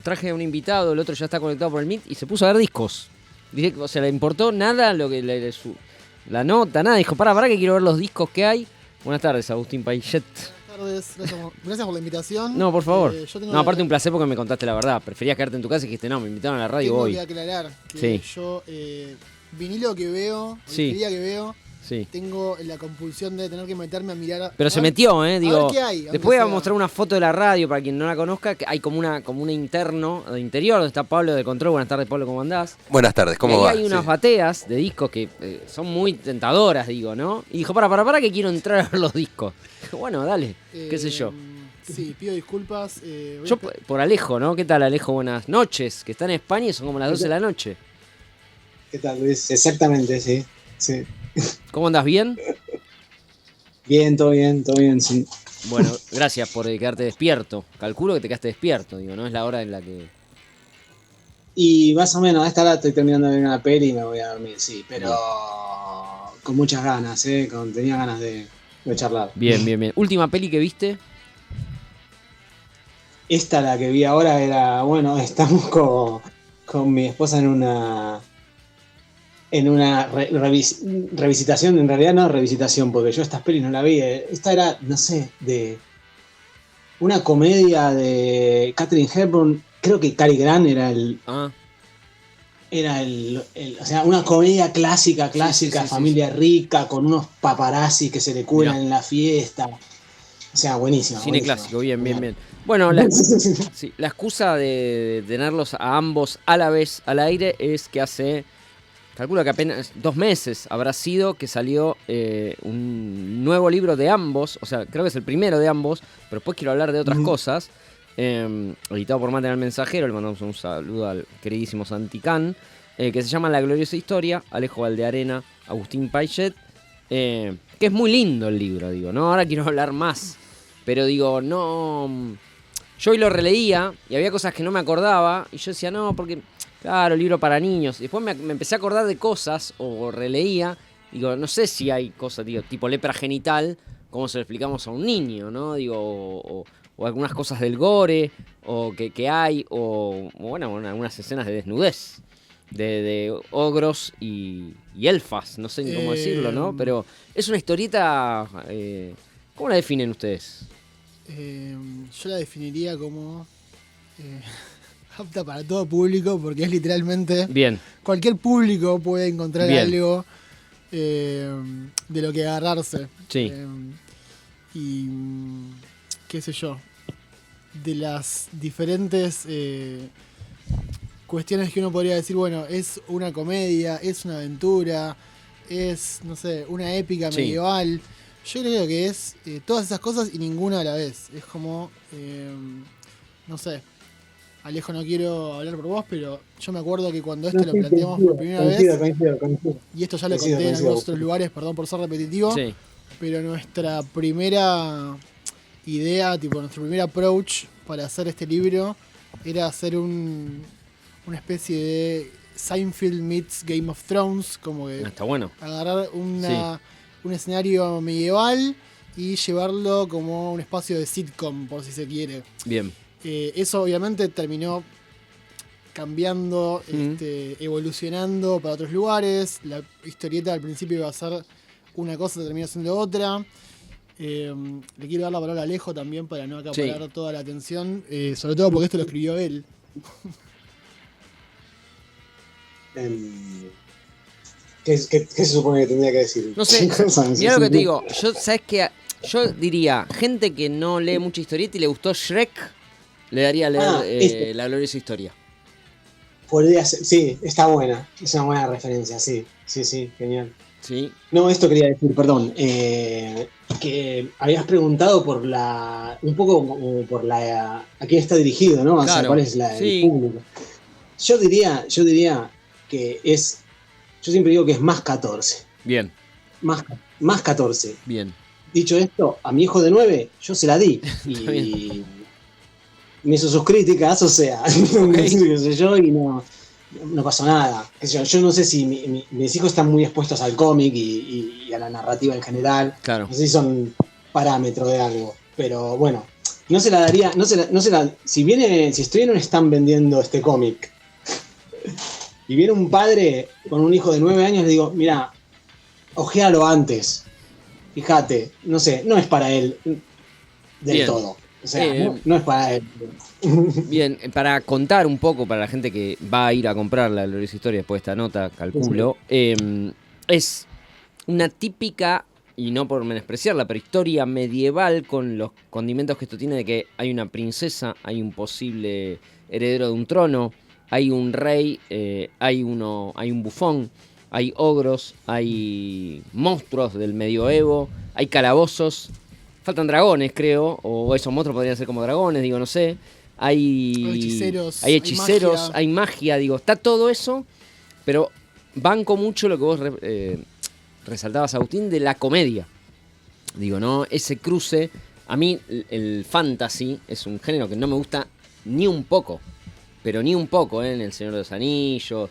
Traje a un invitado, el otro ya está conectado por el Meet y se puso a ver discos. Directo, o sea, le importó nada lo que la nota, nada. Dijo, pará que quiero ver los discos que hay. Buenas tardes, Agustín Payet. Buenas tardes, gracias por la invitación. No, por favor. No, aparte que... un placer porque me contaste la verdad. Preferías quedarte en tu casa y dijiste, no, me invitaron a la radio hoy. Tengo que aclarar que sí. yo, vinilo que veo, sí. día que veo, sí. tengo la compulsión de tener que meterme a mirar. Pero se metió, digo. A ver qué hay, después voy a mostrar una foto de la radio para quien no la conozca. Que hay como un interno de interior donde está Pablo del Control. Buenas tardes, Pablo, ¿cómo andás? Buenas tardes, ¿cómo va? Hay unas bateas de discos que son muy tentadoras, digo, ¿no? Y dijo, para que quiero entrar a ver los discos. Bueno, dale, qué sé yo. Sí, pido disculpas. Yo por Alejo, ¿no? ¿Qué tal, Alejo? Buenas noches. Que está en España y son como las 12 de la noche. ¿Qué tal, Luis? Exactamente, sí. ¿Cómo andás? ¿Bien? Bien, todo bien, sí. Bueno, gracias por quedarte despierto. Calculo que te quedaste despierto, digo, ¿no? Es la hora en la que... Y más o menos, a esta hora estoy terminando de ver una peli y me voy a dormir, sí. Pero con muchas ganas, tenía ganas de charlar. Bien. ¿Última peli que viste? Esta, la que vi ahora, era, bueno, estamos con mi esposa en una revisitación, en realidad no revisitación, porque yo estas pelis no la vi. Esta era, no sé, de una comedia de Katharine Hepburn, creo que Cary Grant era o sea, una comedia clásica, sí, familia rica, con unos paparazzi que se le cuelan en la fiesta. O sea, buenísimo. Cine clásico, bien. Bueno, la excusa de tenerlos a ambos a la vez al aire es que calculo que apenas 2 meses habrá sido que salió un nuevo libro de ambos, o sea, creo que es el primero de ambos, pero después quiero hablar de otras cosas, editado por Material Mensajero. Le mandamos un saludo al queridísimo Santicán, que se llama La Gloriosa Historia, Alejo Valdearena, Agustín Payet, que es muy lindo el libro, digo, ¿no? Ahora quiero hablar más, pero digo, no... Yo hoy lo releía y había cosas que no me acordaba y yo decía, no, porque... Claro, libro para niños. Y después me empecé a acordar de cosas, o releía. Digo, no sé si hay cosas, digo, tipo lepra genital, como se lo explicamos a un niño, ¿no? Digo, o algunas cosas del gore, o que hay, o bueno, algunas escenas de desnudez, de ogros y elfas, no sé ni cómo decirlo, ¿no? Pero es una historieta, ¿cómo la definen ustedes? Yo la definiría como... apta para todo público, porque es literalmente... Bien. Cualquier público puede encontrar algo de lo que agarrarse. Sí. Y qué sé yo, de las diferentes cuestiones que uno podría decir, bueno, es una comedia, es una aventura, es, no sé, una épica medieval. Yo creo que es todas esas cosas y ninguna a la vez. Es como, no sé... Alejo, no quiero hablar por vos, pero yo me acuerdo que cuando lo planteamos por primera vez, y esto ya lo conté en algunos otros lugares, perdón por ser repetitivo, pero nuestra primera idea, tipo nuestro primer approach para hacer este libro era hacer una especie de Seinfeld meets Game of Thrones, como que está bueno. Agarrar un escenario medieval y llevarlo como un espacio de sitcom, por si se quiere. Bien. Eso obviamente terminó cambiando, evolucionando para otros lugares. La historieta al principio iba a ser una cosa, terminó siendo otra. Le quiero dar la palabra a Alejo también para no acaparar toda la atención, sobre todo porque esto lo escribió él. ¿Qué se supone que tendría que decir? No sé, mirá lo que te digo. Yo diría, gente que no lee mucha historieta y le gustó Shrek, le daría a leer La Gloriosa Historia. Podría ser, sí, está buena. Es una buena referencia, sí, genial. Sí. No, esto quería decir, perdón, que habías preguntado por un poco por a quién está dirigido, ¿no? O sea, cuál es el público. Yo diría que es, yo siempre digo que es más 14. Bien. Más 14. Bien. Dicho esto, a mi hijo de 9 yo se la di. Y me hizo sus críticas, o sea, qué sé yo, y no pasó nada. Yo no sé si mis hijos están muy expuestos al cómic y a la narrativa en general. Claro. No sé si son parámetro de algo. Pero bueno, no se la daría, si estoy en un stand vendiendo este cómic y viene un padre con un hijo de 9 años, le digo, mira, ojealo antes, fíjate, no sé, no es para él del Bien. todo. O sea, no es para él. Bien, para contar un poco para la gente que va a ir a comprar la gloriosa historia después de esta nota, calculo, es una típica, y no por menospreciarla, pero historia medieval con los condimentos que esto tiene de que hay una princesa, hay un posible heredero de un trono, hay un rey, hay un bufón, hay ogros, hay monstruos del medioevo, hay calabozos. Faltan dragones, creo, o esos monstruos podrían ser como dragones, digo, no sé. Hay hechiceros, hay magia, digo, está todo eso, pero banco mucho lo que vos resaltabas, Agustín, de la comedia. Digo, ¿no? Ese cruce, a mí el fantasy es un género que no me gusta ni un poco, pero ni un poco, en El Señor de los Anillos,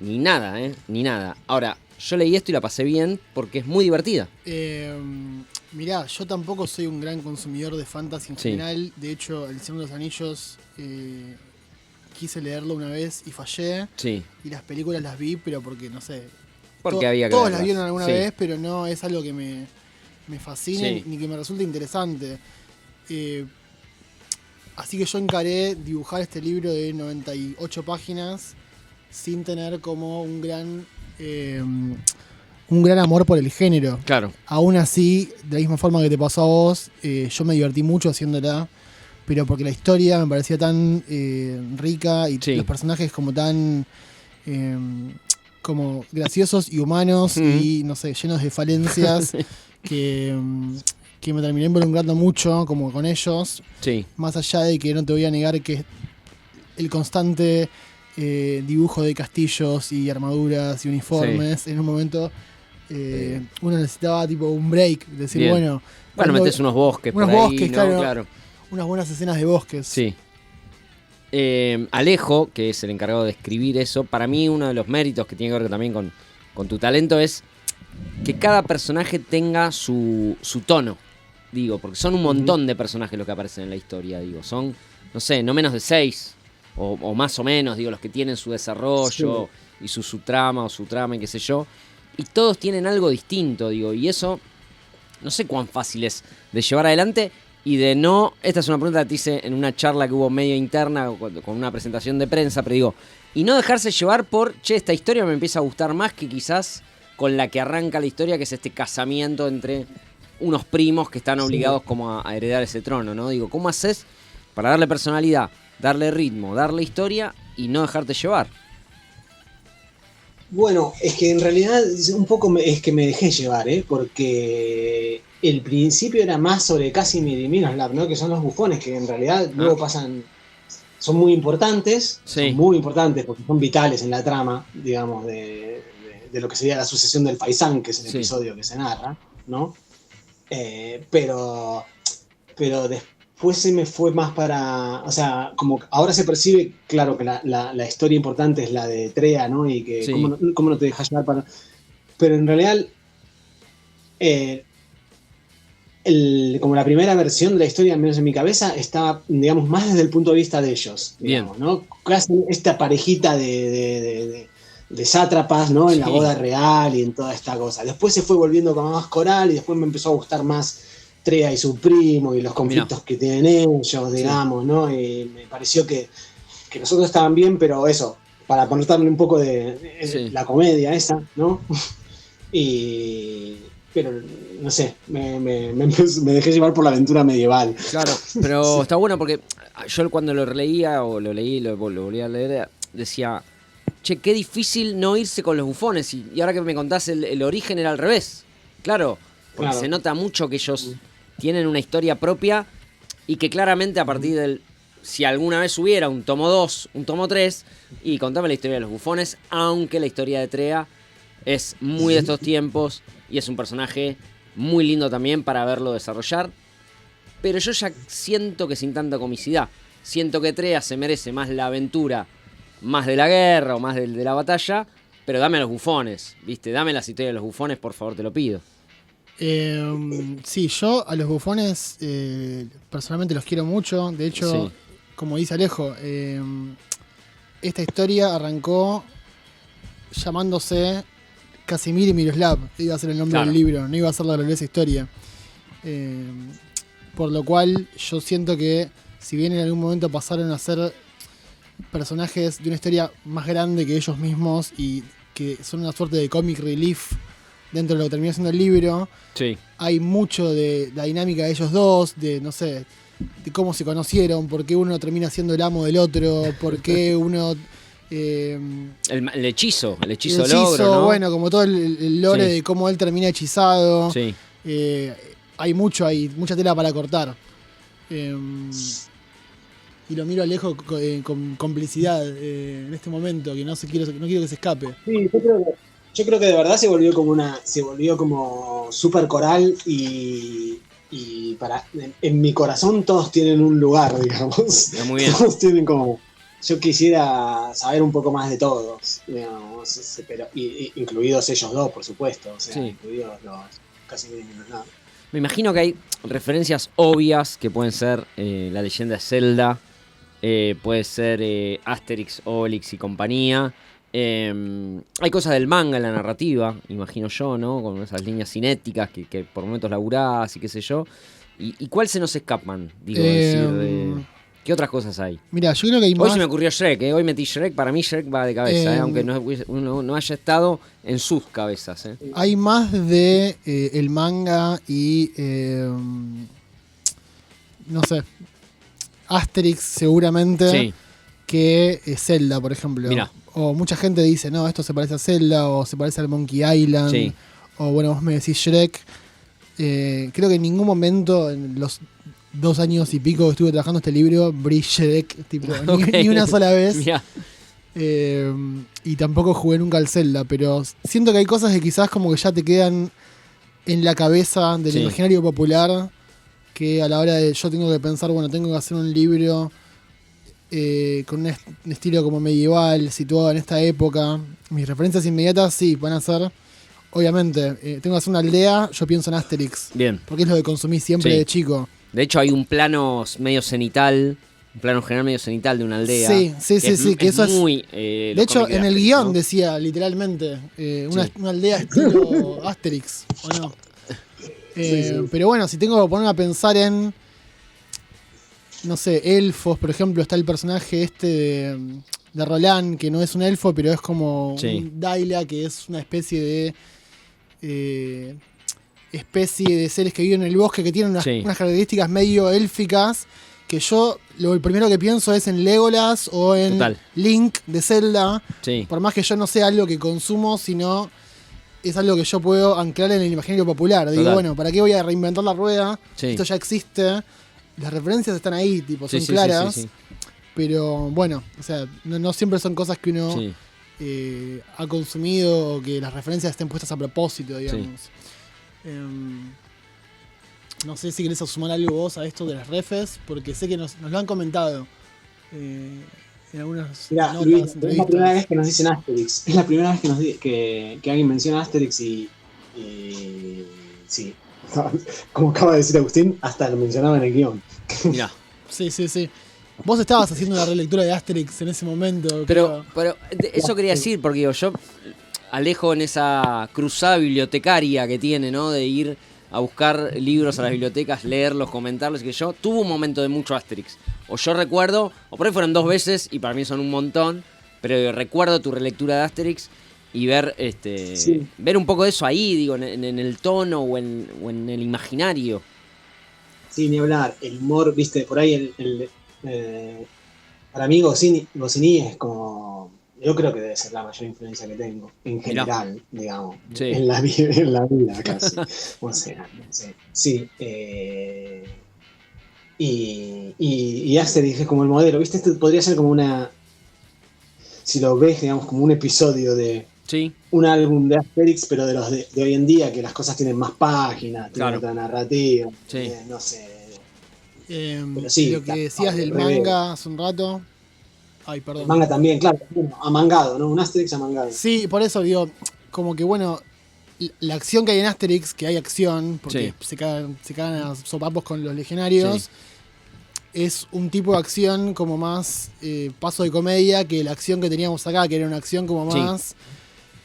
ni nada, ni nada. Ahora, yo leí esto y la pasé bien porque es muy divertida. Mirá, yo tampoco soy un gran consumidor de fantasy en general. De hecho, El Señor de los Anillos quise leerlo una vez y fallé. Sí. Y las películas las vi, pero porque, no sé. Porque había que todos verlas. las vieron alguna vez, pero no es algo que me fascine ni que me resulte interesante. Así que yo encaré dibujar este libro de 98 páginas sin tener como un gran amor por el género. Claro. Aún así, de la misma forma que te pasó a vos, yo me divertí mucho haciéndola, pero porque la historia me parecía tan rica y los personajes como tan como graciosos y humanos y, no sé, llenos de falencias que me terminé involucrando mucho como con ellos. Sí. Más allá de que no te voy a negar que el constante dibujo de castillos y armaduras y uniformes, en un momento uno necesitaba tipo un break, decir, bueno, metes unos bosques por ahí, ¿no? Claro. Unas buenas escenas de bosques. Sí. Alejo, que es el encargado de escribir eso, para mí uno de los méritos que tiene que ver también con tu talento es que cada personaje tenga su tono, digo, porque son un montón de personajes los que aparecen en la historia, digo, son, no sé, no menos de 6 o más o menos, digo, los que tienen su desarrollo y su trama y qué sé yo, y todos tienen algo distinto, digo, y eso no sé cuán fácil es de llevar adelante y de no. Esta es una pregunta que te hice en una charla que hubo medio interna con una presentación de prensa, pero digo, y no dejarse llevar por, esta historia me empieza a gustar más que quizás con la que arranca la historia, que es este casamiento entre unos primos que están obligados como a heredar ese trono, ¿no? Digo, ¿cómo haces para darle personalidad, darle ritmo, darle historia y no dejarte llevar? Bueno, es que en realidad un poco es que me dejé llevar, porque el principio era más sobre Casimir y Miroslav, ¿no? Que son los bufones que en realidad luego pasan, son muy importantes, porque son vitales en la trama, digamos, de lo que sería la sucesión del Faisán, que es el episodio que se narra, ¿no? Pero después se me fue más para, o sea, como ahora se percibe, claro, que la historia importante es la de Trea, ¿no? Y que cómo no te dejas llevar para... Pero en realidad, como la primera versión de la historia, al menos en mi cabeza, está, digamos, más desde el punto de vista de ellos, digamos, ¿no? Casi esta parejita de sátrapas, ¿no? En la boda real y en toda esta cosa. Después se fue volviendo como más coral y después me empezó a gustar más Trea y su primo y los conflictos que tienen ellos, digamos, ¿no? Y me pareció que los otros estaban bien, pero eso, para ponerle un poco de la comedia esa, ¿no? Pero, no sé, me dejé llevar por la aventura medieval. Claro, pero está bueno porque yo cuando lo releía o lo leí, lo volví a leer, decía, che, qué difícil no irse con los bufones. Y ahora que me contás, el origen era al revés. Claro, porque se nota mucho que ellos tienen una historia propia y que claramente a partir del... Si alguna vez hubiera un tomo 2, un tomo 3, y contame la historia de los bufones, aunque la historia de Trea es muy de estos tiempos y es un personaje muy lindo también para verlo desarrollar. Pero yo ya siento que sin tanta comicidad. Siento que Trea se merece más la aventura, más de la guerra o más de la batalla, pero dame a los bufones, ¿viste? Dame las historias de los bufones, por favor, te lo pido. Sí, yo a los bufones personalmente los quiero mucho. De hecho, sí, como dice Alejo, esta historia arrancó llamándose Casimir y Miroslav. Iba a ser el nombre del libro, no iba a ser la gloriosa historia. Por lo cual yo siento que si bien en algún momento pasaron a ser personajes de una historia más grande que ellos mismos y que son una suerte de comic relief dentro de lo que termina siendo el libro, sí, hay mucho de la dinámica de ellos dos, de no sé, de cómo se conocieron, por qué uno termina siendo el amo del otro, por qué uno... el hechizo logro, ¿no? Bueno, como todo el lore, sí, de cómo él termina hechizado. Sí. Hay mucha tela para cortar. Y lo miro a Alejo con complicidad en este momento, que no quiero que se escape. Sí, yo creo que de verdad se volvió como super coral y en mi corazón todos tienen un lugar, digamos. Muy bien. Todos tienen como... Yo quisiera saber un poco más de todos, digamos, pero incluidos ellos dos, por supuesto, o sea, sí, incluidos los Casimir y Miroslav. Me imagino que hay referencias obvias que pueden ser la leyenda de Zelda, puede ser Asterix, Obelix y compañía. Hay cosas del manga en la narrativa, imagino yo, ¿no? Con esas líneas cinéticas que por momentos laburadas y qué sé yo. ¿Y cuál se nos escapan? Digo, ¿qué otras cosas hay? Mira, yo creo que hay más... Hoy se me ocurrió Shrek, hoy metí Shrek, para mí Shrek va de cabeza, aunque no haya estado en sus cabezas. Hay más de el manga y... no sé, Asterix seguramente, sí, que Zelda, por ejemplo. Mirá. O mucha gente dice, no, esto se parece a Zelda, o se parece al Monkey Island, sí, o bueno, vos me decís Shrek. Creo que en ningún momento en los 2 años y pico que estuve trabajando este libro, vi Shrek, tipo, okay, ni una sola vez. Y tampoco jugué nunca al Zelda, pero siento que hay cosas que quizás como que ya te quedan en la cabeza del, sí, imaginario popular, que a la hora de yo tengo que pensar, bueno, tengo que hacer un libro con un estilo como medieval, situado en esta época. Mis referencias inmediatas sí, van a ser, obviamente, tengo que hacer una aldea, yo pienso en Asterix. Bien. Porque es lo que consumí siempre, sí, de chico. De hecho hay un plano medio cenital, un plano general medio cenital de una aldea. Sí, que eso es muy... de hecho, en el guión, ¿no?, decía literalmente una aldea estilo Asterix, ¿o no? Sí. Pero bueno, si tengo que ponerme a pensar en, no sé, elfos, por ejemplo, está el personaje de Roland, que no es un elfo, pero es como, sí, un Daila, que es una especie de seres que viven en el bosque, que tienen sí, unas características medio élficas, que yo lo primero que pienso es en Legolas o en Total. Link de Zelda, sí, por más que yo no sea algo que consumo, sino es algo que yo puedo anclar en el imaginario popular. Total. Digo, bueno, ¿para qué voy a reinventar la rueda? Sí. Esto ya existe. Las referencias están ahí, tipo, son claras. Sí. Pero bueno, o sea, no siempre son cosas que uno ha consumido o que las referencias estén puestas a propósito, digamos. Sí. No sé si querés sumar algo vos a esto de las refes, porque sé que nos lo han comentado en algunas notas, Luis, es la primera vez que nos dicen Asterix. Es la primera vez que alguien menciona Asterix y sí, como acaba de decir Agustín, hasta lo mencionaba en el guión. Mirá. Sí. Vos estabas haciendo una relectura de Asterix en ese momento. Pero eso quería decir, porque yo Alejo en esa cruzada bibliotecaria que tiene, ¿no? De ir a buscar libros a las bibliotecas, leerlos, comentarlos, que yo tuve un momento de mucho Asterix. O yo recuerdo, o por ahí fueron 2 veces, y para mí son un montón, pero recuerdo tu relectura de Asterix y ver sí, ver un poco de eso ahí, digo, en el tono o en el imaginario. Sí, ni hablar. El humor, viste, por ahí para mí Goscinny es como... Yo creo que debe ser la mayor influencia que tengo, en general, digamos, sí, en la vida casi. O sea, sí. Y Asterix es como el modelo, ¿viste? Esto podría ser como una... Si lo ves, digamos, como un episodio de sí, un álbum de Asterix, pero de los de hoy en día, que las cosas tienen más páginas, tienen otra narrativa, sí, no sé. Pero sí, lo que decías del manga hace un rato... Ay, perdón. El manga también, claro, amangado, ¿no? Un Asterix amangado. Sí, por eso digo, como que bueno, la acción que hay en Asterix, que hay acción, porque Sí. se cagan a sopapos con los legionarios, es un tipo de acción como más paso de comedia que la acción que teníamos acá, que era una acción como más...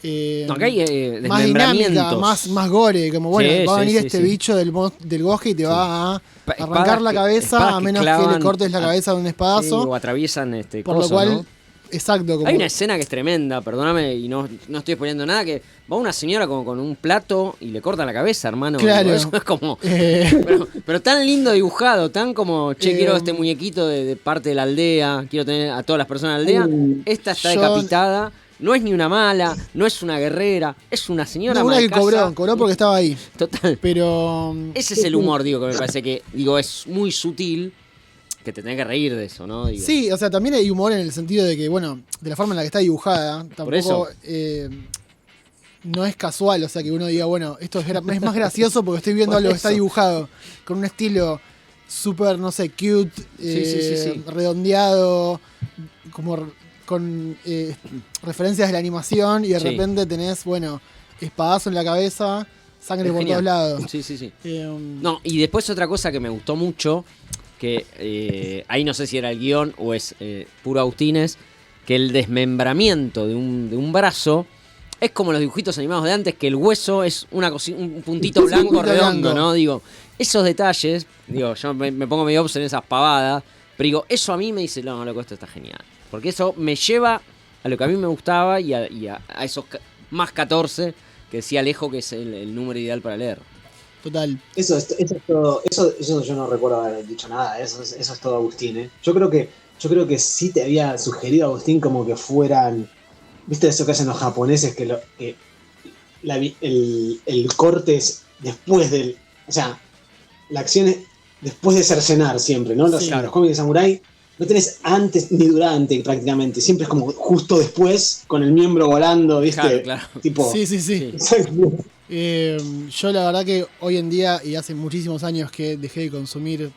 No, acá hay más dinámica, desmembramientos. más gore, como bueno, Sí, va a sí, venir sí, este sí. bicho del bosque y te va a arrancar Espadas la cabeza, espadas a menos que clavan le cortes la cabeza de un Sí, espadazo. o atraviesan Por cosas, lo cual, ¿no? exacto. Como, Hay una escena que es tremenda, perdóname, y no estoy poniendo nada, que va una señora con un plato y le corta la cabeza, hermano. Claro. Eso es como... Pero tan lindo dibujado, tan como, quiero este muñequito de parte de la aldea, quiero tener a todas las personas de la aldea. Esta está decapitada, no es ni una mala, no es una guerrera, es una señora una ama de que casa. cobró porque estaba ahí. Total. Pero... Ese es el humor, digo, que me parece que, es muy sutil, que te tenés que reír de eso, ¿no? Digo. Sí, o sea, también hay humor en el sentido de que, bueno, de la forma en la que está dibujada, tampoco no es casual, o sea, que uno diga, bueno, esto es más gracioso porque estoy viendo algo que está dibujado con un estilo súper, no sé, cute, sí. redondeado, como con referencias de la animación y de repente tenés, bueno, espadazo en la cabeza, sangre por todos lados. Sí. No, y después otra cosa que me gustó mucho, que ahí no sé si era el guión o es puro Agustínez, que el desmembramiento de un brazo es como los dibujitos animados de antes, que el hueso es un puntito blanco redondo, ¿no? Digo, esos detalles, yo me pongo medio obs en esas pavadas, pero digo, eso a mí me dice, no, loco, esto está genial. Porque eso me lleva a lo que a mí me gustaba y a esos más 14 que decía Alejo que es el número ideal para leer. Total. Eso yo no recuerdo haber dicho nada, eso es todo Agustín, ¿eh? Yo creo que sí te había sugerido Agustín como que fueran, ¿viste eso que hacen los japoneses? Que el corte es después del, o sea, la acción es después de cercenar siempre, ¿no? Los cómics de samurái no tenés antes ni durante prácticamente, siempre es como justo después con el miembro volando, ¿viste? Claro. Tipo, sí. Yo la verdad que hoy en día, y hace muchísimos años que dejé de consumir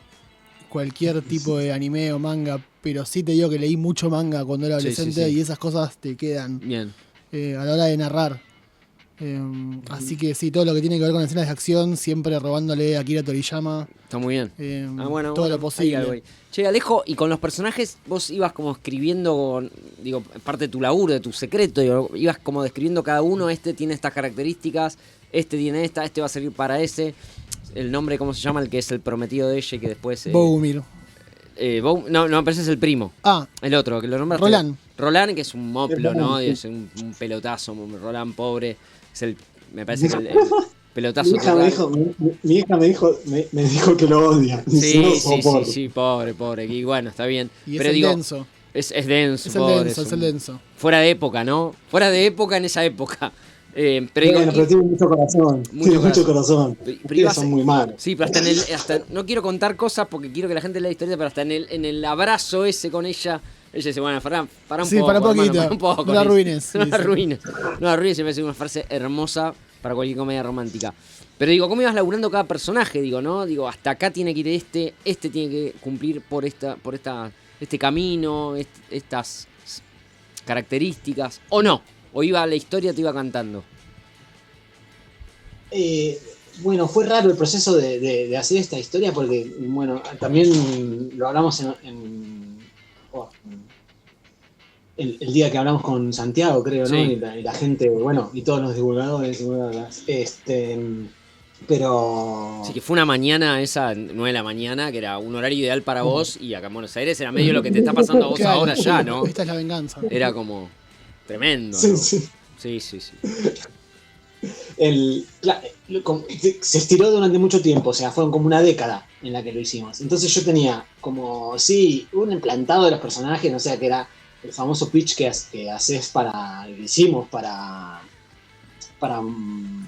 cualquier tipo de anime o manga, pero sí te digo que leí mucho manga cuando era adolescente y esas cosas te quedan bien a la hora de narrar. Así que sí, todo lo que tiene que ver con escenas de acción, siempre robándole a Akira Toriyama. Está muy bien. Todo lo posible. Che, Alejo, y con los personajes vos ibas como escribiendo, parte de tu laburo, de tu secreto, ibas como describiendo cada uno, este tiene estas características, este tiene esta, este va a servir para ese. El nombre, ¿cómo se llama? El que es el prometido de ella y que después... Bogumir. No, pero ese es el primo. El otro, que lo nombraste. Roland, que es un moplo, ¿no? Es un pelotazo, Roland pobre. Me parece que el pelotazo. Mi hija me dijo que lo odia. Sí, pobre. Y bueno, está bien. Y pero es denso. Es denso, es pobre. Es el denso. Fuera de época, ¿no? Fuera de época en esa época. Pero tiene mucho corazón. Mucho corazón. Pero son muy malos. Sí, pero hasta no quiero contar cosas porque quiero que la gente lea la historia, pero hasta en el abrazo ese con ella dice, bueno, para un poco. Sí, para poquito. Un poco, no la arruines. No la arruines, se me hace una frase hermosa para cualquier comedia romántica. Pero ¿cómo ibas laburando cada personaje? ¿No? Hasta acá tiene que ir este tiene que cumplir por este camino, estas características, ¿o no? ¿O iba la historia, te iba cantando? Bueno, fue raro el proceso de hacer esta historia porque, bueno, también lo hablamos el día que hablamos con Santiago, creo, ¿no? Y la gente, bueno, y todos los divulgadores, pero... Sí, que fue una mañana esa, 9 de la mañana, que era un horario ideal para vos, y acá en Buenos Aires era medio lo que te está pasando a vos ahora ya, ¿no? Esta es la venganza. Era como tremendo, ¿no? Sí. Se estiró durante mucho tiempo, o sea, fueron como una década en la que lo hicimos. Entonces yo tenía como, un implantado de los personajes, no sé, que era el famoso pitch que hicimos para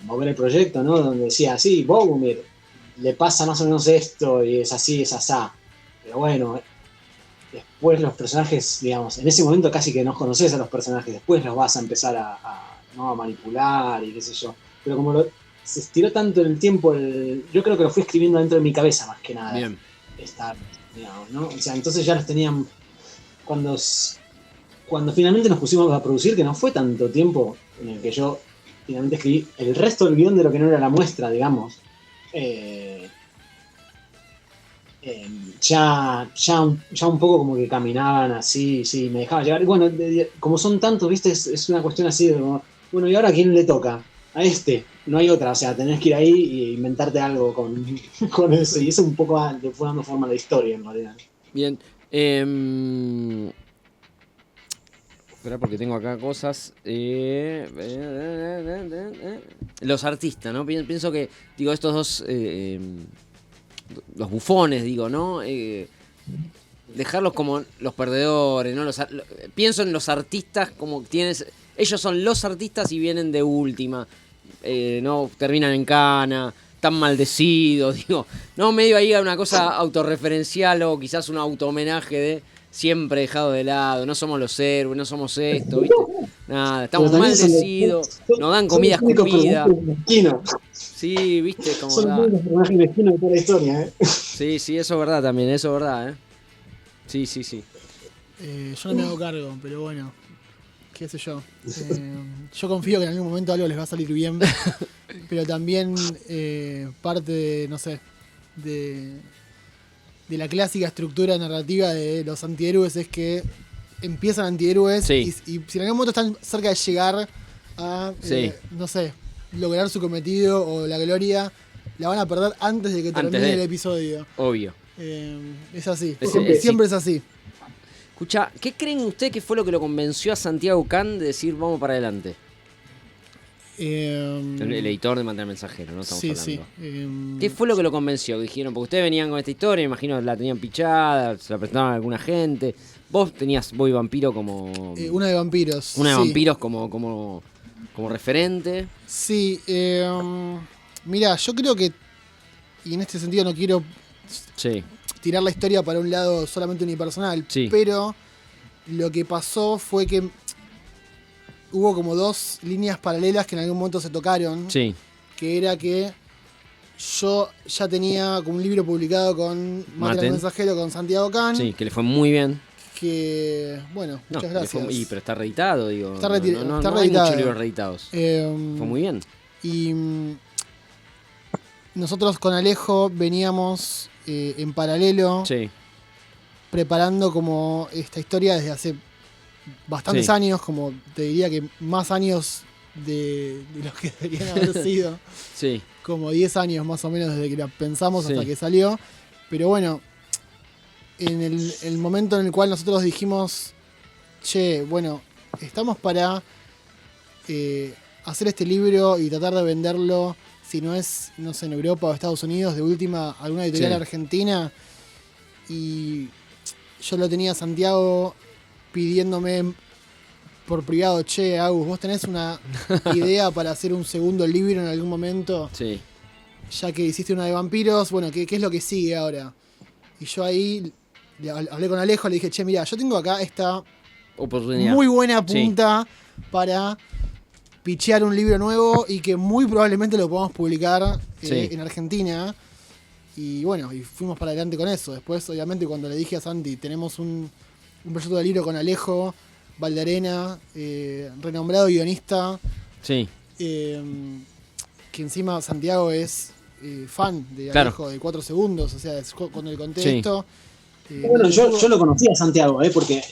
mover el proyecto, ¿no? Donde decía, Bogumir le pasa más o menos esto y es así, es asá. Pero bueno, después los personajes, digamos, en ese momento casi que no conoces a los personajes, después los vas a empezar a manipular y qué sé yo. Pero como se estiró tanto en el tiempo, yo creo que lo fui escribiendo dentro de mi cabeza más que nada. Bien. Digamos, ¿no? O sea, entonces ya los tenían... Cuando finalmente nos pusimos a producir, que no fue tanto tiempo en el que yo finalmente escribí el resto del guión de lo que no era la muestra, digamos. Ya un poco como que caminaban así, sí, me dejaba llevar. Y bueno, como son tantos, viste, es una cuestión así de como, bueno, ¿y ahora a quién le toca? A este, no hay otra, o sea, tenés que ir ahí y inventarte algo con eso. Y eso un poco le fue dando forma a la historia, en realidad. Bien. Espera, porque tengo acá cosas. Los artistas, ¿no? Pienso que, digo, estos dos. Los bufones, digo, ¿no? Dejarlos como los perdedores, ¿no? Pienso en los artistas como tienes. Ellos son los artistas y vienen de última. No terminan en cana, tan maldecidos, digo. No, medio ahí una cosa autorreferencial o quizás un auto-homenaje de siempre dejado de lado, no somos los héroes, no somos esto, ¿viste? Nada, estamos maldecidos, nos dan comida escupida. Sí, viste, como son los personajes mezquinos de toda la historia, Sí, eso es verdad también, eso es verdad, Sí. Yo no me hago cargo, pero bueno, qué sé yo. Yo confío que en algún momento algo les va a salir bien, pero también parte de, no sé, de la clásica estructura narrativa de los antihéroes es que empiezan antihéroes y si en algún momento están cerca de llegar a, no sé, lograr su cometido o la gloria, la van a perder antes de que termine el episodio. Obvio. Es así, siempre es así. Escucha, ¿qué creen ustedes que fue lo que lo convenció a Santiago Can de decir vamos para adelante? El editor de Mantener Mensajero, ¿no? Estamos hablando. ¿Qué fue lo que lo convenció? Dijeron, porque ustedes venían con esta historia, imagino la tenían pichada, se la presentaban a alguna gente. Vos tenías Boy Vampiro como... una de vampiros. Una de vampiros como referente. Sí, mirá, yo creo que, y en este sentido no quiero tirar la historia para un lado solamente unipersonal, pero lo que pasó fue que hubo como dos líneas paralelas que en algún momento se tocaron. Sí. Que era que yo ya tenía como un libro publicado con Mantener Mensajero con Santiago Can. Sí, que le fue muy bien. Que, bueno, muchas gracias. Pero está reeditado, digo. Está reeditado. No hay muchos libros reeditados. Fue muy bien. Y nosotros con Alejo veníamos en paralelo preparando como esta historia desde hace bastantes años, como te diría que más años de los que deberían haber sido. Como 10 años más o menos desde que la pensamos hasta que salió. Pero bueno, en el momento en el cual nosotros dijimos, che, bueno, estamos para hacer este libro y tratar de venderlo, si no es, no sé, en Europa o Estados Unidos, de última, alguna editorial argentina. Y yo lo tenía a Santiago pidiéndome por privado, che, Agus, ¿vos tenés una idea para hacer un segundo libro en algún momento? Ya que hiciste una de vampiros, bueno, ¿qué es lo que sigue ahora? Y yo ahí hablé con Alejo, le dije, che, mirá, yo tengo acá esta oportunidad muy buena punta para pichear un libro nuevo y que muy probablemente lo podamos publicar en Argentina. Y bueno, y fuimos para adelante con eso. Después, obviamente, cuando le dije a Santi, tenemos un proyecto de libro con Alejo Valderena, renombrado guionista. Que encima Santiago es fan de Alejo de 4 segundos, o sea, con el contexto. Bueno, yo lo conocí a Santiago, porque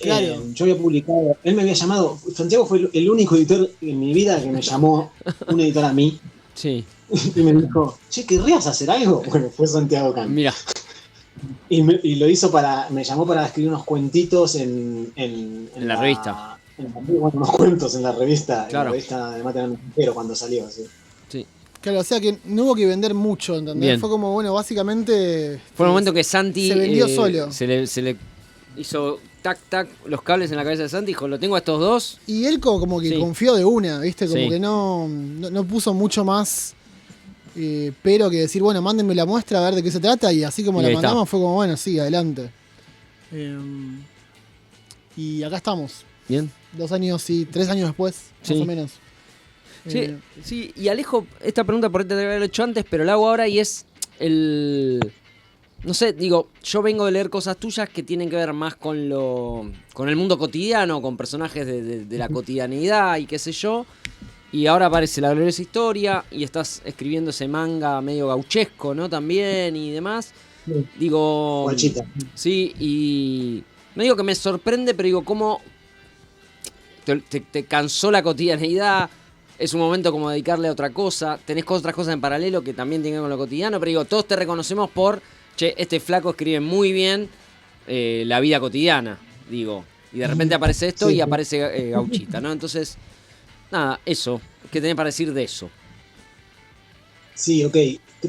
yo había publicado, él me había llamado, Santiago fue el único editor en mi vida que me llamó, un editor a mí. Y me dijo, che, ¿querrías hacer algo? Bueno, fue Santiago Can. Mira. Y lo hizo me llamó para escribir unos cuentitos en la revista. Unos cuentos en la revista, en la revista de Mantener Mensajero cuando salió, Claro, o sea que no hubo que vender mucho, ¿entendés? Bien. Fue como, bueno, básicamente... Fue el momento que Santi... Se vendió solo. Se le hizo tac, los cables en la cabeza de Santi, dijo, lo tengo a estos dos. Y él como que confió de una, ¿viste? Como que no puso mucho más... pero que decir, bueno, mándenme la muestra a ver de qué se trata, y así como la mandamos fue como, bueno, sí, adelante. Y acá estamos. Bien. 2 años y 3 años después, más o menos. Sí, y Alejo, esta pregunta por ahí te había hecho antes, pero la hago ahora y es no sé, digo, yo vengo de leer cosas tuyas que tienen que ver más con el mundo cotidiano, con personajes de la cotidianidad y qué sé yo. Y ahora aparece La Gloriosa Historia y estás escribiendo ese manga medio gauchesco, ¿no? También y demás. Sí. Digo... Guachita. Sí, y no digo que me sorprende, pero digo, ¿cómo te cansó la cotidianeidad? Es un momento como dedicarle a otra cosa. Tenés otras cosas en paralelo que también tienen con lo cotidiano, pero digo, todos te reconocemos por, che, este flaco escribe muy bien la vida cotidiana, digo. Y de repente aparece esto y aparece Gauchita, ¿no? Entonces, nada, eso. ¿Qué tenés para decir de eso? Sí, ok.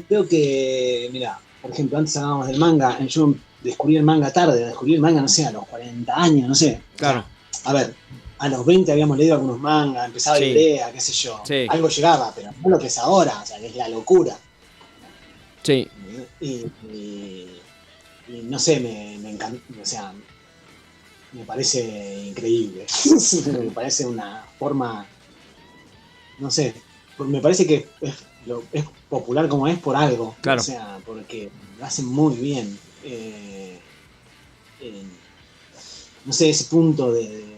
Creo que, mira, por ejemplo, antes hablábamos del manga. Yo descubrí el manga tarde, descubrí el manga, no sé, a los 40 años, no sé. Claro. O sea, a ver, a los 20 habíamos leído algunos mangas, empezaba la idea, qué sé yo. Sí. Algo llegaba, pero no lo que es ahora, o sea, que es la locura. Sí. Y no sé, me encanta, o sea, me parece increíble. Me parece una forma, no sé, me parece que es popular como es por algo. Claro. O sea, porque lo hacen muy bien. No sé, ese punto de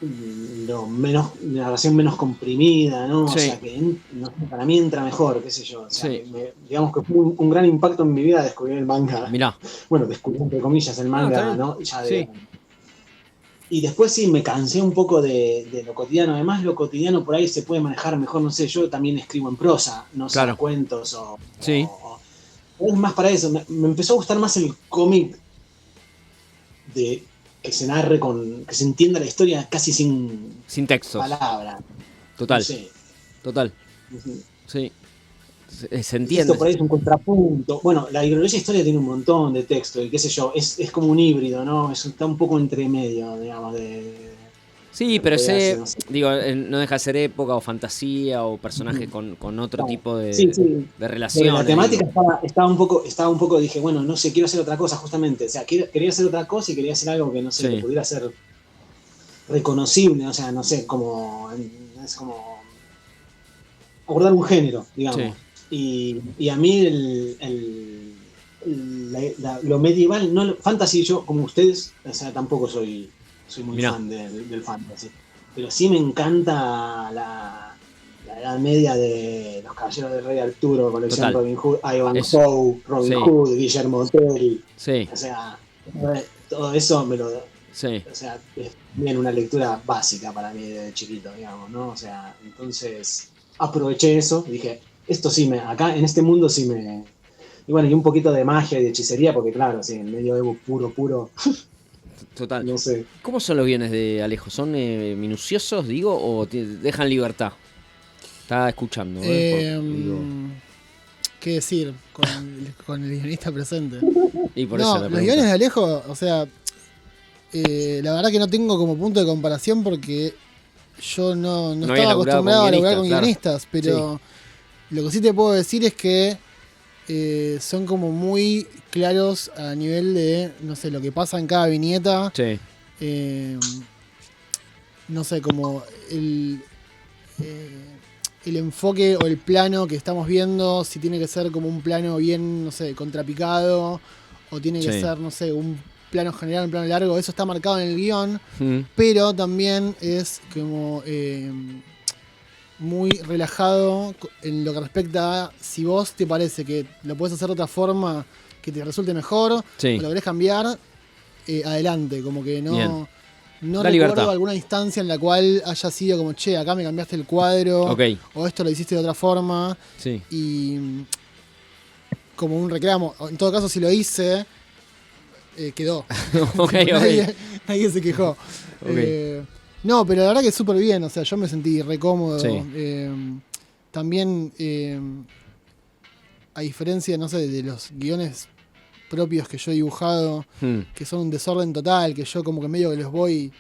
la narración menos comprimida, ¿no? Sí. O sea, que para mí entra mejor, qué sé yo. O sea, digamos que fue un gran impacto en mi vida descubrir el manga. Mirá. Bueno, descubrí entre comillas el manga, ¿no? Ya Y después sí, me cansé un poco de lo cotidiano. Además, lo cotidiano por ahí se puede manejar mejor, no sé, yo también escribo en prosa, no sé, cuentos es más para eso. Me empezó a gustar más el cómic de que se narre que se entienda la historia casi sin textos. Palabras. Total. No sé. Total. Uh-huh. Sí. Se entiende. Esto por ahí es un contrapunto. Bueno, la gloriosa historia tiene un montón de texto y qué sé yo, es como un híbrido, ¿no? Está un poco entre medio, digamos, Sí, pero no deja de ser época o fantasía o personajes con otro tipo de relación. La temática estaba un poco, dije, bueno, no sé, quiero hacer otra cosa justamente. O sea, quería hacer otra cosa y quería hacer algo que, no sé, que pudiera ser reconocible, o sea, no sé, es como abordar un género, digamos. Y a mí lo medieval, no fantasy, yo como ustedes, o sea, tampoco soy muy fan del fantasy, pero sí me encanta la Edad Media de los Caballeros del Rey Arturo, colección Robin Hood, Ivanhoe, Robin Hood, Guillermo Tell, o sea, todo eso o sea, es bien una lectura básica para mí de chiquito, digamos, ¿no? O sea, entonces aproveché eso y dije, esto sí acá en este mundo sí me... Y bueno, y un poquito de magia y de hechicería, porque claro, sí, en medioevo puro. Total. No sé. ¿Cómo son los guiones de Alejo? ¿Son minuciosos, digo, o dejan libertad? Estaba escuchando. ¿Qué decir con el guionista presente? Y por eso los guiones de Alejo, o sea, la verdad que no tengo como punto de comparación porque yo no estaba acostumbrado a laburar con guionistas, pero lo que sí te puedo decir es que son como muy claros a nivel de, no sé, lo que pasa en cada viñeta. Sí. No sé, como el enfoque o el plano que estamos viendo, si tiene que ser como un plano bien, no sé, contrapicado, o tiene que ser, no sé, un plano general, un plano largo, eso está marcado en el guión, pero también es como muy relajado en lo que respecta a si vos te parece que lo puedes hacer de otra forma que te resulte mejor, o lo querés cambiar, adelante, como que no recuerdo libertad. Alguna instancia en la cual haya sido como, che, acá me cambiaste el cuadro, o esto lo hiciste de otra forma, y como un reclamo. En todo caso, si lo hice, quedó. Nadie se quejó. No, pero la verdad que es súper bien, o sea, yo me sentí re cómodo. También, a diferencia, no sé, de los guiones propios que yo he dibujado, que son un desorden total, que yo como que medio que los voy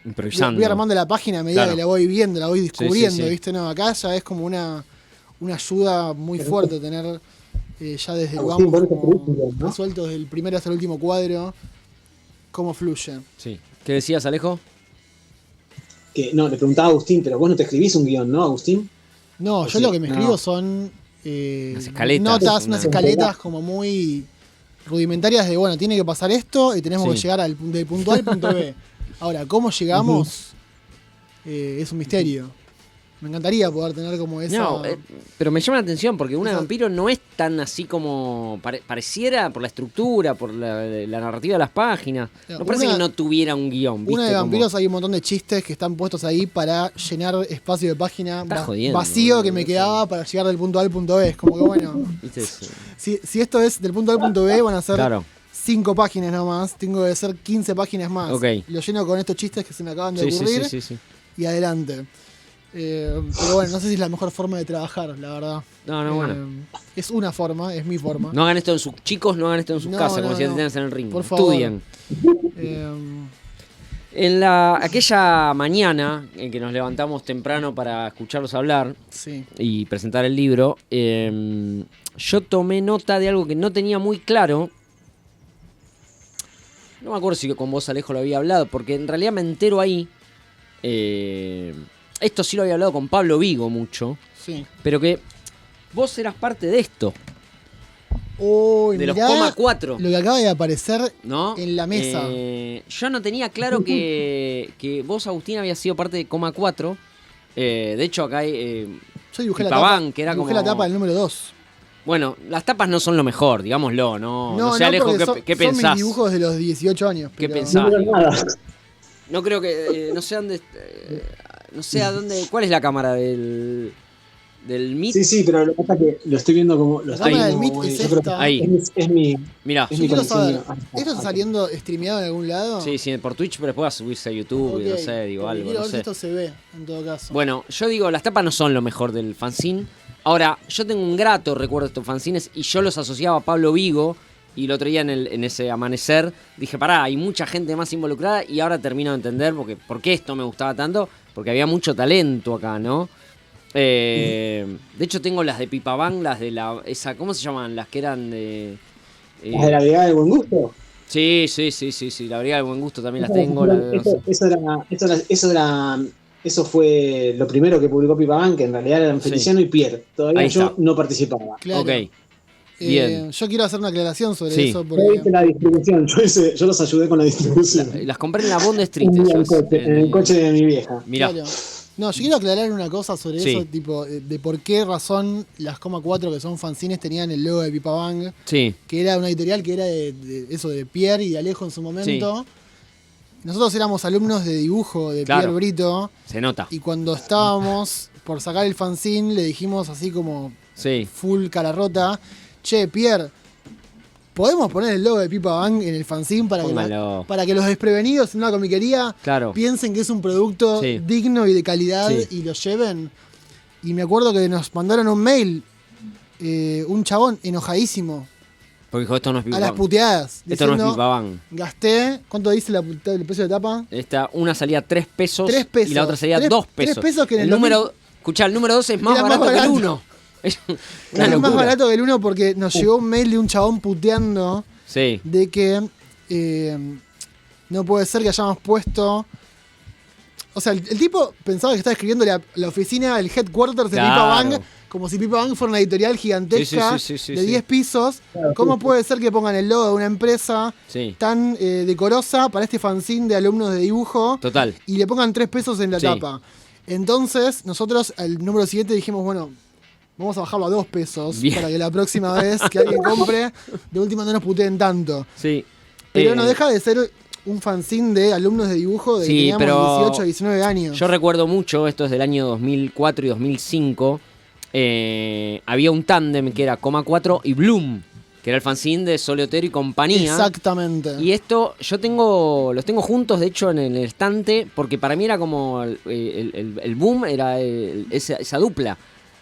improvisando. Voy armando la página a medida que la voy viendo, la voy descubriendo, ¿viste? No, acá ya es como una ayuda muy fuerte tener ya desde resuelto desde el primero hasta el último cuadro cómo fluye. Sí. ¿Qué decías, Alejo? Que no, le preguntaba a Agustín, pero vos no te escribís un guión, ¿no, Agustín? No, yo lo que me escribo son unas escaletas, notas, unas escaletas como muy rudimentarias de, bueno, tiene que pasar esto y tenemos que llegar del punto A al punto B. Ahora, ¿cómo llegamos? Es un misterio. Me encantaría poder tener como esa... No, pero me llama la atención porque una de vampiro no es tan así como... pareciera por la estructura, por la narrativa de las páginas. No parece que no tuviera un guión. Una de vampiros hay un montón de chistes que están puestos ahí para llenar espacio de página vacío que me quedaba para llegar del punto A al punto B. Es como que bueno... si esto es del punto A al punto B, van a ser 5 páginas nomás. Tengo que hacer 15 páginas más. Okay. Lo lleno con estos chistes que se me acaban de ocurrir. Sí. Y adelante. Pero bueno, no sé si es la mejor forma de trabajar, la verdad. No, bueno. Es una forma, es mi forma. No hagan esto en sus chicos, no hagan esto en sus casas, como si ya tenían en el ring. Por favor. Estudien. En aquella mañana en que nos levantamos temprano para escucharlos hablar y presentar el libro, yo tomé nota de algo que no tenía muy claro. No me acuerdo si con vos, Alejo, lo había hablado, porque en realidad me entero ahí. Esto sí lo había hablado con Pablo Vigo mucho. Sí. Pero que vos eras parte de esto. De los coma 4. Lo que acaba de aparecer en la mesa. Yo no tenía claro que vos, Agustín, habías sido parte de coma 4. De hecho, acá hay... yo dibujé la tapa del número 2. Bueno, las tapas no son lo mejor, digámoslo. No sé, Alejo, ¿qué pensás? Son mis dibujos de los 18 años. ¿Qué pensás? No creo que... no sé dónde... no sé a dónde... ¿Cuál es la cámara del MIT? Sí, pero lo que pasa es que lo estoy viendo como... La cámara del MIT es esta. Ahí. Es mi... Mirá. Yo quiero saber, ¿esto está saliendo streameado en algún lado? Sí, por Twitch, pero después va a subirse a YouTube, no sé, digo algo. Quiero ver si esto se ve, en todo caso. Bueno, yo digo, las tapas no son lo mejor del fanzine. Ahora, yo tengo un grato recuerdo de estos fanzines y yo los asociaba a Pablo Vigo. Y el otro día en ese amanecer dije, pará, hay mucha gente más involucrada y ahora termino de entender por qué esto me gustaba tanto. Porque había mucho talento acá, ¿no? De hecho tengo las de Pipabang, las de esa, ¿cómo se llaman? Las que eran de... ¿Las de la Brigada del Buen Gusto? Sí, la Brigada del Buen Gusto también las tengo. Eso fue lo primero que publicó Pipabang, que en realidad eran Feliciano y Pierre. Todavía yo no participaba. Claro. Ok. Bien. Yo quiero hacer una aclaración sobre eso. Porque... Yo hice la distribución, yo los ayudé con la distribución. Las compré en la Bond Street. En el coche de mi vieja. Mirá. Claro. No, yo quiero aclarar una cosa sobre eso, tipo, de por qué razón las coma 4 que son fanzines tenían el logo de Pipabang. Sí. Que era una editorial que era de Pierre y de Alejo en su momento. Sí. Nosotros éramos alumnos de dibujo de Pierre Brito. Se nota. Y cuando estábamos por sacar el fanzine, le dijimos así como full cara rota: che, Pierre, ¿podemos poner el logo de Pipabang en el fanzine para que los desprevenidos en una comiquería piensen que es un producto digno y de calidad y lo lleven? Y me acuerdo que nos mandaron un mail, un chabón enojadísimo. Porque dijo, esto no es Pipabang. A las puteadas. Esto no es Pipabang. Gasté, ¿cuánto dice el precio de tapa? Una salía 3 pesos. 3 pesos. Y la otra salía 2 pesos. 3 pesos que en el número... Escuchá, el número 2 es más barato que el 1. Es más barato que el 1 porque nos llegó un mail de un chabón puteando de que no puede ser que hayamos puesto... O sea, el tipo pensaba que estaba escribiendo la oficina, el headquarters de Pipabang, como si Pipabang fuera una editorial gigantesca de 10 pisos. ¿Cómo puede ser que pongan el logo de una empresa tan decorosa para este fanzine de alumnos de dibujo y le pongan 3 pesos en la tapa? Entonces, nosotros al número siguiente dijimos, bueno, vamos a bajarlo a 2 pesos para que la próxima vez que alguien compre, de última no nos puteen tanto. Pero no deja de ser un fanzine de alumnos de dibujo de que teníamos 18, 19 años. Yo recuerdo mucho, esto es del año 2004 y 2005, había un tándem que era Coma 4 y Bloom, que era el fanzine de Sole Otero y compañía. Exactamente. Y esto, los tengo juntos, de hecho, en el estante, porque para mí era como el boom, era esa dupla.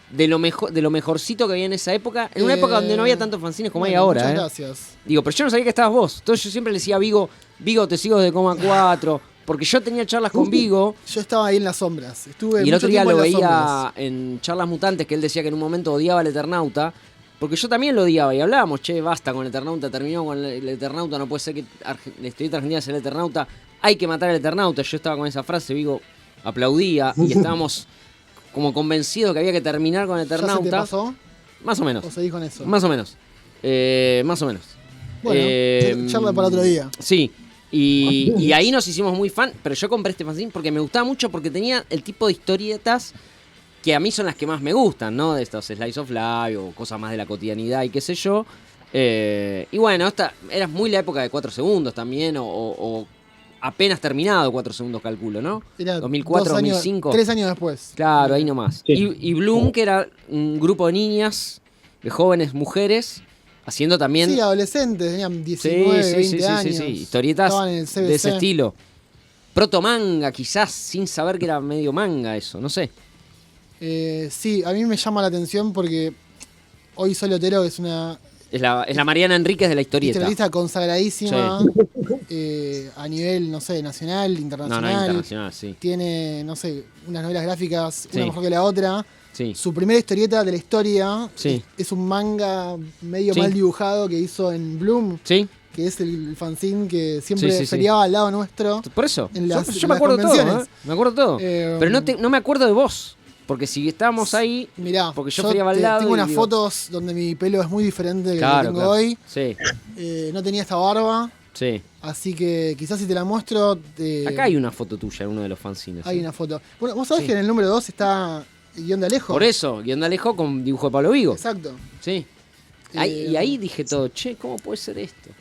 De lo mejorcito que había en esa época, en una época donde no había tantos fanzines como hay ahora. Muchas gracias. Digo, pero yo no sabía que estabas vos. Entonces yo siempre le decía a Vigo, te sigo de Coma 4, porque yo tenía charlas con Vigo. Yo estaba ahí en las sombras. Y el otro día lo veía en Charlas Mutantes, que él decía que en un momento odiaba al Eternauta, porque yo también lo odiaba, y hablábamos, che, basta con el Eternauta, terminó con el Eternauta, no puede ser que la historieta argentina sea el Eternauta, hay que matar al Eternauta. Yo estaba con esa frase, Vigo aplaudía, y estábamos como convencidos que había que terminar con el Eternauta. ¿Ya se te pasó? Más o menos. ¿O seguís con eso? Más o menos. Más o menos. Bueno, charla para otro día. Sí. Y ahí nos hicimos muy fan, pero yo compré este fanzine porque me gustaba mucho, porque tenía el tipo de historietas que a mí son las que más me gustan, ¿no? De estos Slice of Life o cosas más de la cotidianidad y qué sé yo. Y bueno, era muy la época de 4 segundos también, o apenas terminado 4 segundos, calculo, ¿no? Era 2004, 2005. 3 años después. Claro, ahí nomás. Sí. Y Bloom, que era un grupo de niñas, de jóvenes mujeres, haciendo también... Sí, adolescentes, tenían 19, 20 años. Sí. Historietas Estaban en el CBC. de ese estilo. Proto manga, quizás, sin saber que era medio manga eso, no sé. Sí, a mí me llama la atención porque Hoy Soy Lotero es una... Es la Mariana Enríquez de la historieta. Historietista consagradísima a nivel, no sé, nacional, internacional. No, internacional, sí. Tiene, no sé, unas novelas gráficas, Sí. una mejor que la otra. Sí. Su primera historieta de la historia Sí. es un manga medio Sí. mal dibujado que hizo en Bloom, ¿Sí? que es el fanzine que siempre Sí. feriaba al lado nuestro. Por eso. En las- yo en me las acuerdo todo, convenciones. Me acuerdo todo. Pero no me acuerdo de vos. Porque si estábamos ahí... Mirá, Porque yo feriaba al lado tengo y unas digo- fotos donde mi pelo es muy diferente del que Claro, tengo claro. hoy. Sí, No tenía esta barba, sí. así que quizás si te la muestro... Acá hay una foto tuya en uno de los fanzines. Hay ¿eh? una foto. Bueno, vos sabés Sí. que en el número 2 está el guión de Alejo. Por eso, guión de Alejo con dibujo de Pablo Vigo. Exacto. Sí. Y ahí dije todo, che, ¿cómo puede ser esto?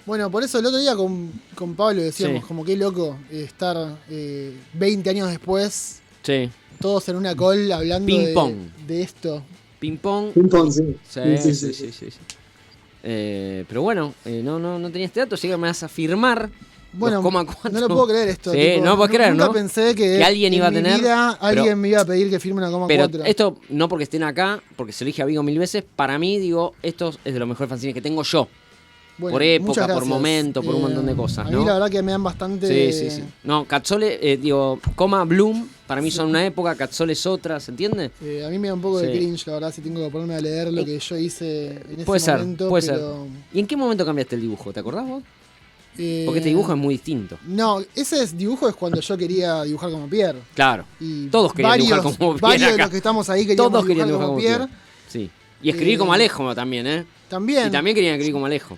Bueno, por eso el otro día con Pablo decíamos, Sí. como qué loco estar 20 años después, Sí. todos en una call hablando Ping pong. de esto. Ping pong. Ping pong, sí. Sí. Pero bueno, no tenía este dato, así que me vas a firmar. Bueno, los coma cuatro. no lo puedo creer esto. Sí, tipo, no lo puedo creer, nunca ¿no? pensé que alguien en iba a mi tener, vida pero- alguien me iba a pedir que firme una coma Pero 4. esto no porque estén acá, porque se lo dije a Vigo 1000 veces. Para mí, digo, esto es de los mejores fanzines que tengo yo. Bueno, por época, muchas por gracias. momento, por un montón de cosas, A ¿no? mí la verdad que me dan bastante... Sí. No, Cazzole, coma, Bloom, para mí son una época, Cazzole es otra, ¿se entiende? A mí me da un poco de Sí. cringe, la verdad, si tengo que ponerme a leer lo que yo hice en ese Puede ser, momento. puede pero, ¿Y en qué momento cambiaste el dibujo? ¿Te acordás vos? eh, Porque este dibujo es muy distinto. No, dibujo es cuando yo quería dibujar como Pierre. Claro. Y Todos querían dibujar como Pierre Varios de acá. los que estamos ahí queríamos Todos querían dibujar como Pierre. Pierre. Sí. Y escribir como Alejo también, ¿eh? También. Y también querían escribir como Alejo.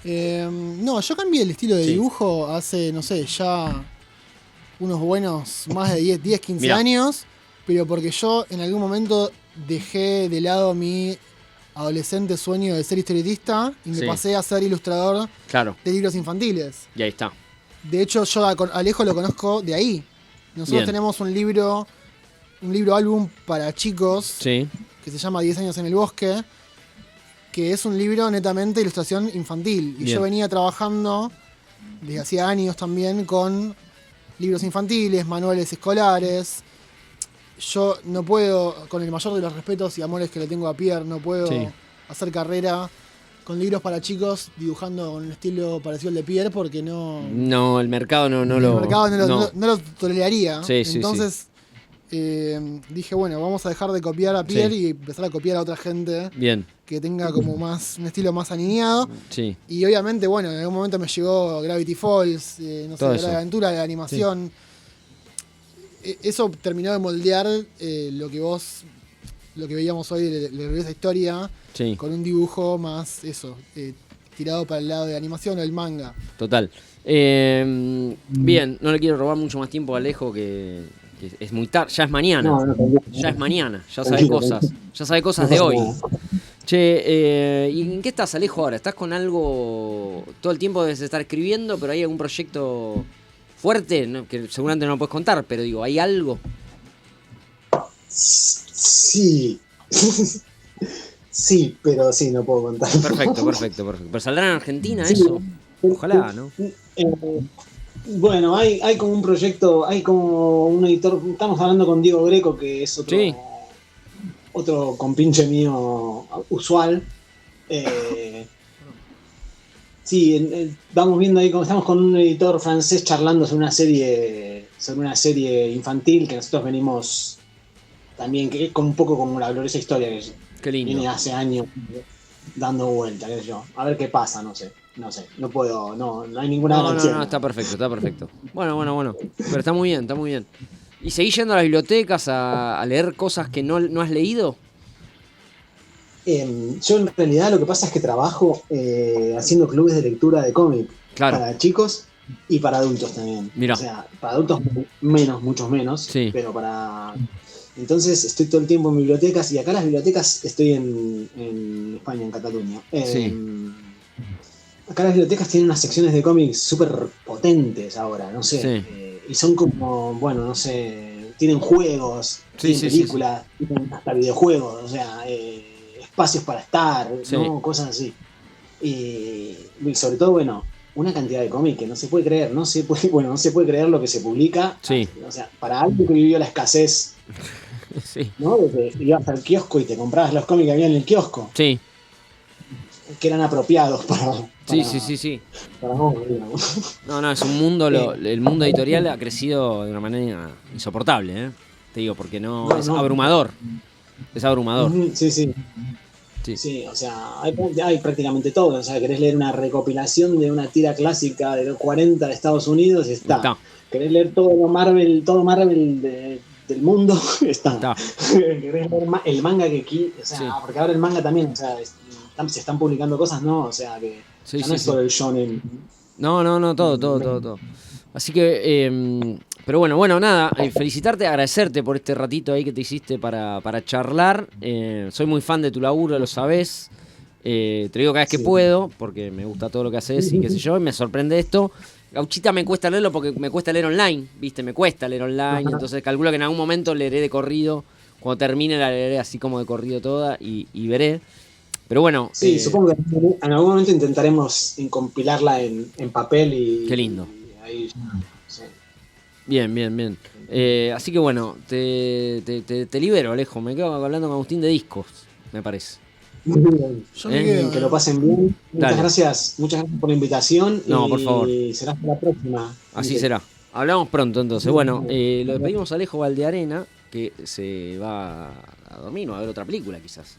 No, yo cambié el estilo de Sí. dibujo hace, no sé, ya unos buenos más de 10, 15 Mirá. años. Pero porque yo en algún momento dejé de lado mi adolescente sueño de ser historietista y me Sí. pasé a ser ilustrador Claro. de libros infantiles. Y ahí está. De hecho, yo a Alejo lo conozco de ahí. Nosotros Bien. tenemos un libro álbum para chicos Sí. que se llama 10 años en el bosque, que es un libro netamente de ilustración infantil. Y Bien. yo venía trabajando desde hacía años también con libros infantiles, manuales escolares. Yo no puedo, con el mayor de los respetos y amores que le tengo a Pierre, no puedo Sí. hacer carrera con libros para chicos dibujando con un estilo parecido al de Pierre porque no... No, el mercado no el lo... mercado no no. lo toleraría. Sí, sí, Entonces dije, bueno, vamos a dejar de copiar a Pierre y empezar a copiar a otra gente Bien, que tenga como más un estilo más aniñado. sí. Y obviamente, bueno, en algún momento me llegó Gravity Falls, no sé, Todo Hora eso. de Aventura, la animación. Eso terminó de moldear lo que veíamos hoy de esa historia, Sí, con un dibujo más, tirado para el lado de la animación o el manga. total. Bien, no le quiero robar mucho más tiempo a Alejo, que es muy tarde, ya es mañana. No, Ya es mañana, ya sabe Tranquilo, cosas. tranquilo. Ya sabe cosas No de pasa hoy. nada. Che, ¿y en qué estás, Alejo, ahora? ¿Estás con algo? Todo el tiempo debes estar escribiendo, pero ¿hay algún proyecto fuerte? No, que seguramente no lo puedes contar, pero digo, ¿hay algo? Sí. Sí, pero sí, no puedo contar. Perfecto. ¿Pero saldrá en Argentina Sí. eso? Ojalá, ¿no? Bueno, hay como un proyecto, hay como un editor, estamos hablando con Diego Greco, que es Sí. otro compinche mío usual. Sí, vamos viendo ahí, como estamos con un editor francés charlando sobre una serie infantil que nosotros venimos también, que es como un poco como la gloriosa historia que Qué lindo. viene hace años dando vuelta, qué sé yo. A ver qué pasa, no sé, no puedo, no hay ninguna garanción. No, está perfecto. Bueno. Pero está muy bien. ¿Y seguís yendo a las bibliotecas a leer cosas que no has leído? Yo en realidad lo que pasa es que trabajo haciendo clubes de lectura de cómic Claro. para chicos y para adultos también. Mirá. O sea, para adultos muchos menos, Sí. pero para Entonces estoy todo el tiempo en bibliotecas, y acá las bibliotecas, estoy en España, en Cataluña. Acá las bibliotecas tienen unas secciones de cómics súper potentes ahora, no sé. Y son como, bueno, no sé, tienen juegos, tienen películas, tienen hasta videojuegos, o sea, espacios para estar, ¿no? Cosas así. Y sobre todo, bueno, una cantidad de cómics que no se puede creer, no se puede creer lo que se publica. O sea, para alguien que vivió la escasez, ¿no? De que ibas al kiosco y te comprabas los cómics que había en el kiosco. Sí. Que eran apropiados para para vos, digamos. No, es un mundo, el mundo editorial ha crecido de una manera insoportable, te digo, porque es abrumador. Es abrumador. Sí, o sea, hay prácticamente todo. O sea, querés leer una recopilación de una tira clásica de los 40 de Estados Unidos, está. Querés leer todo Marvel del mundo, está. Querés leer el manga o sea, porque ahora el manga también, o sea, se están publicando cosas, ¿no? O sea, que no es solo el shonen. No, todo. Así que, pero bueno, nada, felicitarte, agradecerte por este ratito ahí que te hiciste para charlar. Soy muy fan de tu laburo, lo sabés. Te digo cada vez que puedo, porque me gusta todo lo que haces y qué sé yo, y me sorprende esto. Gauchita me cuesta leerlo porque me cuesta leer online, ¿viste? Me cuesta leer online, entonces calculo que en algún momento leeré de corrido. Cuando termine la leeré así como de corrido toda y veré. Pero bueno. Sí, supongo que en algún momento intentaremos compilarla en papel y. Qué lindo. Y ahí, Bien. Así que bueno, te libero, Alejo. Me quedo hablando con Agustín de discos, me parece. Muy bien. Que lo pasen bien. Muchas gracias por la invitación. No, por favor. Y será hasta la próxima. Así será. Hablamos pronto entonces. Bueno, lo despedimos a Alejo Valdearena, que se va a dormir o a ver otra película quizás.